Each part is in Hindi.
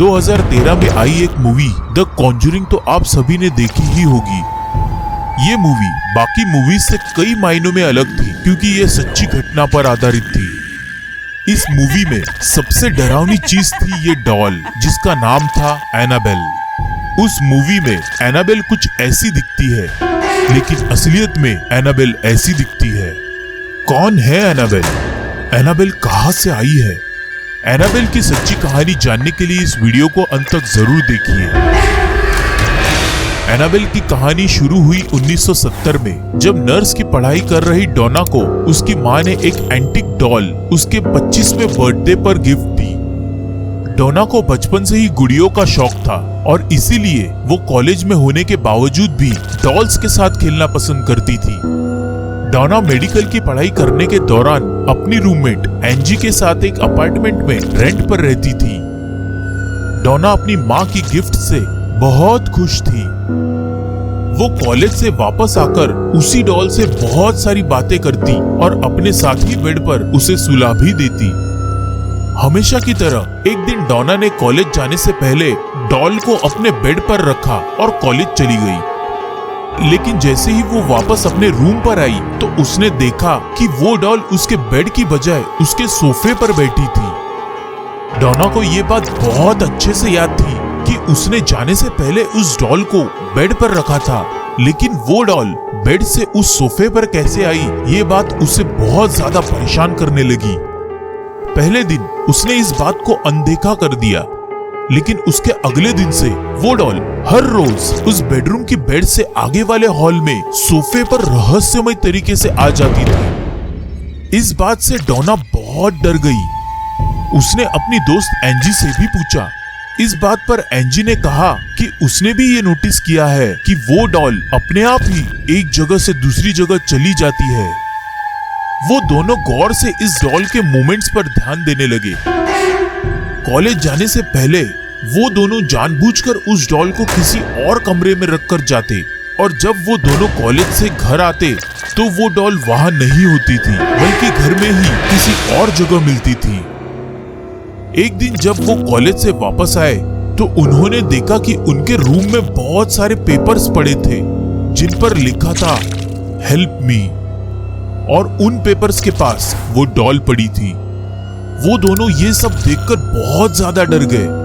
2013 में आई एक मूवी द कॉन्जरिंग तो आप सभी ने देखी ही होगी। ये मूवी बाकी मूवीज से कई मायनों में अलग थी क्योंकि ये सच्ची घटना पर आधारित थी। इस मूवी में सबसे डरावनी चीज थी ये डॉल जिसका नाम था एनाबेल। उस मूवी में एनाबेल कुछ ऐसी दिखती है, लेकिन असलियत में एनाबेल ऐसी दिखती है। कौन है एनाबेल? एनाबेल कहां से आई है? एनाबेल की सच्ची कहानी जानने के लिए इस वीडियो को अंत तक जरूर देखिए। एनाबेल की कहानी शुरू हुई 1970 में, जब नर्स की पढ़ाई कर रही डोना को उसकी मां ने एक एंटीक डॉल उसके 25वें बर्थडे पर गिफ्ट दी। डोना को बचपन से ही गुड़ियों का शौक था और इसीलिए वो कॉलेज में होने के बावजूद भी डॉल्स के साथ खेलना पसंद करती थी। डोना मेडिकल की पढ़ाई करने के दौरान अपनी रूममेट एंजी के साथ एक अपार्टमेंट में रेंट पर रहती थी। डोना अपनी माँ की गिफ्ट से बहुत खुश थी। वो कॉलेज से वापस आकर उसी डॉल से बहुत सारी बातें करती और अपने साथ ही बेड पर उसे सुला भी देती। हमेशा की तरह एक दिन डोना ने कॉलेज जाने से पहले डॉल को अपने बेड पर रखा और कॉलेज चली गई। लेकिन जैसे ही वो वापस अपने रूम पर आई तो उसने देखा कि वो डॉल उसके बेड की बजाय उसके सोफे पर बैठी थी। डोना को ये बात बहुत अच्छे से याद थी कि उसने जाने से पहले उस डॉल को बेड पर रखा था, लेकिन वो डॉल बेड से उस सोफे पर कैसे आई ये बात उसे बहुत ज्यादा परेशान करने लगी। पहले दिन उसने इस बात को अनदेखा कर दिया, लेकिन उसके अगले दिन से वो डॉल हर रोज उस बेडरूम की बेड से आगे वाले हॉल में सोफे पर रहस्यमय तरीके से आ जाती थी। इस बात से डोना बहुत डर गई। उसने अपनी दोस्त एंजी से भी पूछा। इस बात पर एंजी ने कहा कि उसने भी ये नोटिस किया है कि वो डॉल अपने आप ही एक जगह से दूसरी जगह चली जाती है। वो दोनों गौर से इस डॉल के मूवमेंट्स पर ध्यान देने लगे। कॉलेज जाने से पहले वो दोनों जानबूझकर उस डॉल को किसी और कमरे में रखकर जाते और जब वो दोनों कॉलेज से घर आते तो वो डॉल वहां नहीं होती थी, बल्कि घर में ही किसी और जगह मिलती थी। एक दिन जब वो कॉलेज से वापस आए तो उन्होंने देखा कि उनके रूम में बहुत सारे पेपर्स पड़े थे जिन पर लिखा था हेल्प मी, और उन पेपर्स के पास वो डॉल पड़ी थी। वो दोनों ये सब देखकर बहुत ज्यादा डर गए।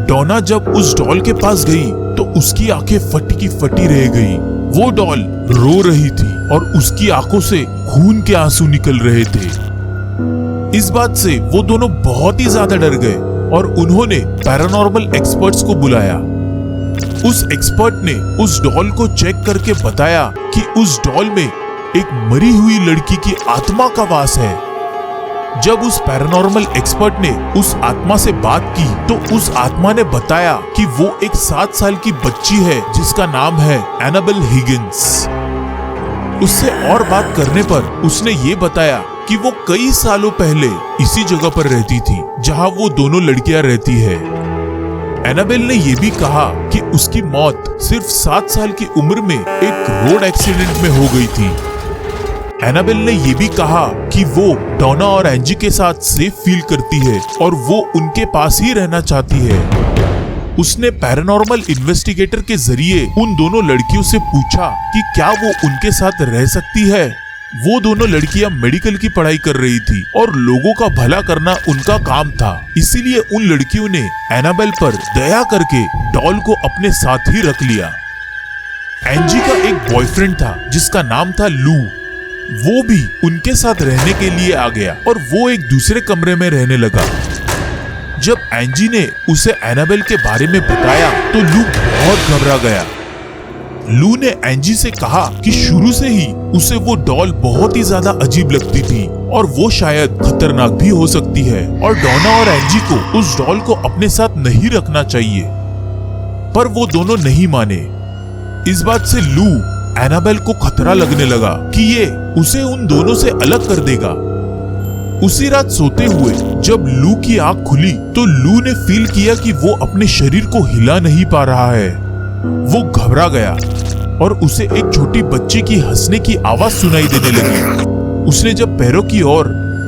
डोना जब उस डॉल के पास गई तो उसकी आंखें फटी की फटी रह गई। वो डॉल रो रही थी और उसकी आंखों से खून के आंसू निकल रहे थे। इस बात से वो दोनों बहुत ही ज्यादा डर गए और उन्होंने पैरानॉर्मल एक्सपर्ट्स को बुलाया। उस एक्सपर्ट ने उस डॉल को चेक करके बताया कि उस डॉल में एक मरी हुई लड़की की आत्मा का वास है। जब उस पैरानॉर्मल एक्सपर्ट ने उस आत्मा से बात की तो उस आत्मा ने बताया कि वो एक 7 साल की बच्ची है जिसका नाम है एनाबेल हिगिंस। उससे और बात करने पर उसने ये बताया कि वो कई सालों पहले इसी जगह पर रहती थी जहां वो दोनों लड़कियां रहती है। एनाबेल ने ये भी कहा कि उसकी मौत सिर्फ 7 साल की उम्र में एक रोड एक्सीडेंट में हो गई थी। एनाबेल ने ये भी कहा कि वो डोना और एंजी के साथ सेफ फील करती है और वो उनके पास ही रहना चाहती है। उसने पैरानॉर्मल इन्वेस्टिगेटर के जरिए उन दोनों लड़कियों से पूछा कि क्या वो उनके साथ रह सकती है। वो दोनों लड़कियां मेडिकल की पढ़ाई कर रही थी और लोगों का भला करना उनका काम था, इसीलिए उन लड़कियों ने एनाबेल पर दया करके डॉल को अपने साथ ही रख लिया। एंजी का एक बॉयफ्रेंड था जिसका नाम था लू। वो भी उनके साथ रहने के लिए आ गया और वो एक दूसरे कमरे में रहने लगा। जब एंजी ने उसे एनाबेल के बारे में बताया तो लू बहुत घबरा गया। लू ने एंजी से कहा कि शुरू से ही उसे वो डॉल बहुत ही ज्यादा अजीब लगती थी और वो शायद खतरनाक भी हो सकती है और डोना और एंजी को उस डॉल को अपने साथ नहीं रखना चाहिए, पर वो दोनों नहीं माने। इस बात से लू एनाबेल को खतरा लगने लगा कि ये उसे उन दोनों से अलग कर देगा। उसी रात सोते हुए जब लू की आंख खुली तो लू ने फील किया कि वो अपने शरीर को हिला नहीं पा रहा है। वो घबरा गया और उसे एक छोटी बच्ची की हंसने की आवाज सुनाई देने लगी। उसने जब पैरों की ओर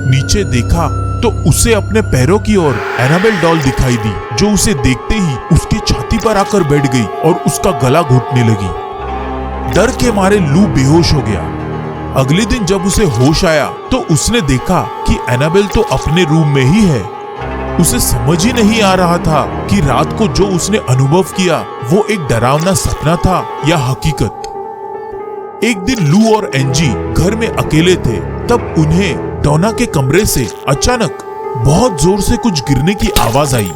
नीचे देखा तो उसे अपने पैरों की ओर एनाबेल डॉल दिखाई दी जो उसे देखते ही उसके छाती पर आकर बैठ गई और उसका गला घोटने लगी। डर के मारे लू बेहोश हो गया। अगले दिन जब उसे होश आया तो उसने देखा कि एनाबेल तो अपने रूम में ही है। उसे समझ ही नहीं आ रहा था कि रात को जो उसने अनुभव किया वो एक डरावना सपना था या हकीकत। एक दिन लू और एंजी घर में अकेले थे, तब उन्हें डोना के कमरे से अचानक बहुत जोर से कुछ गिरने की आवाज आई।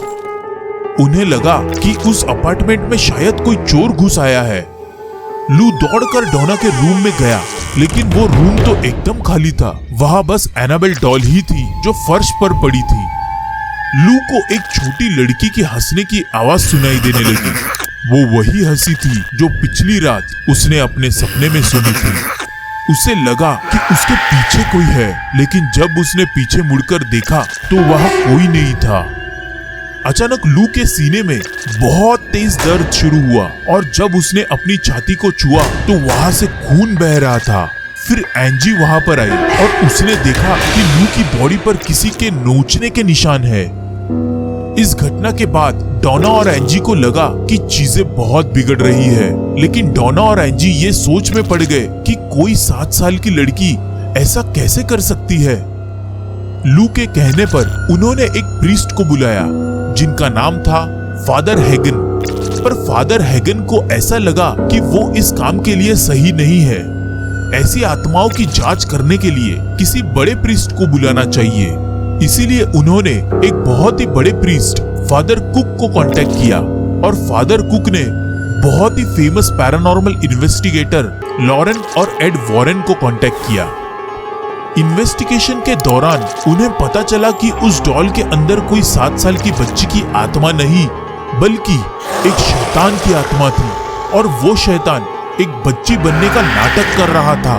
उन्हें लगा कि उस अपार्टमेंट में शायद कोई चोर घुस आया है। लू दौड़कर डोना के रूम में गया, लेकिन वो रूम तो एकदम खाली था। वहां बस एनाबेल डॉल ही थी जो फर्श पर पड़ी थी। लू को एक छोटी लड़की की हंसने की आवाज सुनाई देने लगी। वो वही हंसी थी जो पिछली रात उसने अपने सपने में सुनी थी। उसे लगा कि उसके पीछे कोई है, लेकिन जब उसने पीछे मुड़कर देखा तो वहां कोई नहीं था। अचानक लू के सीने में बहुत तेज दर्द शुरू हुआ और जब उसने अपनी छाती को छुआ तो वहां से खून बह रहा था। फिर एंजी वहां पर आई और उसने देखा कि लू की बॉडी पर किसी के नोचने के निशान है। इस घटना के बाद डोना और एंजी को लगा कि चीजें बहुत बिगड़ रही है, लेकिन डोना और एंजी ये सोच में पड़ गए कि कोई 7 साल की लड़की ऐसा कैसे कर सकती है। लू के कहने पर उन्होंने एक प्रीस्ट को बुलाया जिनका नाम था फादर हैगन। पर फादर हैगन को ऐसा लगा कि वो इस काम के लिए सही नहीं है। ऐसी आत्माओं की जांच करने के लिए किसी बड़े प्रीस्ट को बुलाना चाहिए। इसीलिए उन्होंने एक बहुत ही बड़े प्रीस्ट फादर कुक को कांटेक्ट किया और फादर कुक ने बहुत ही फेमस पैरानॉर्मल इन्वेस्टिगेटर लॉरेन और एड वॉरेन को कांटेक्ट किया। इन्वेस्टिगेशन के दौरान उन्हें पता चला कि उस डॉल के अंदर कोई 7 साल की बच्ची की आत्मा नहीं, बल्कि एक शैतान की आत्मा थी और वो शैतान एक बच्ची बनने का नाटक कर रहा था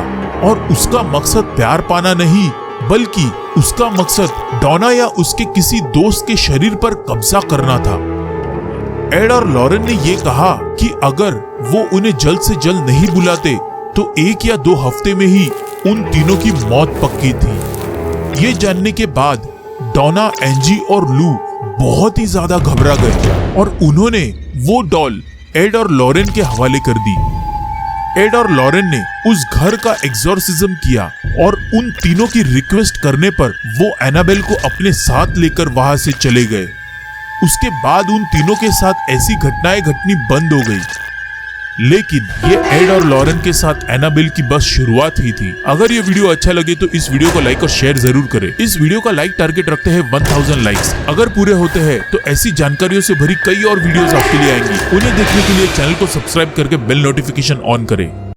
और उसका मकसद प्यार पाना नहीं, बल्कि उसका मकसद डोना या उसके किसी दोस्त के शरीर पर कब्जा करना था। एड और लॉरेन ने ये कहा कि अगर वो उन्हें जल्द से जल्द नहीं बुलाते तो 1 या 2 हफ्ते में ही उन तीनों की मौत पक्की थी। ये जानने के बाद डोना, एंजी और लू बहुत ही ज्यादा घबरा गए और उन्होंने वो डॉल एड और लॉरेन के हवाले कर दी। एड और लॉरेन ने उस घर का एग्जॉर्सिज्म किया और उन तीनों की रिक्वेस्ट करने पर वो एनाबेल को अपने साथ लेकर वहां से चले गए। उसके बाद उन तीनों के साथ ऐसी घटनाएं घटनी बंद हो गई। लेकिन ये एड और लॉरेन के साथ एनाबेल की बस शुरुआत ही थी। अगर ये वीडियो अच्छा लगे तो इस वीडियो को लाइक और शेयर जरूर करें। इस वीडियो का लाइक टारगेट रखते हैं 1000 लाइक्स। अगर पूरे होते हैं तो ऐसी जानकारियों से भरी कई और वीडियोस आपके लिए आएंगी। उन्हें देखने के लिए चैनल को सब्सक्राइब करके बेल नोटिफिकेशन ऑन करें।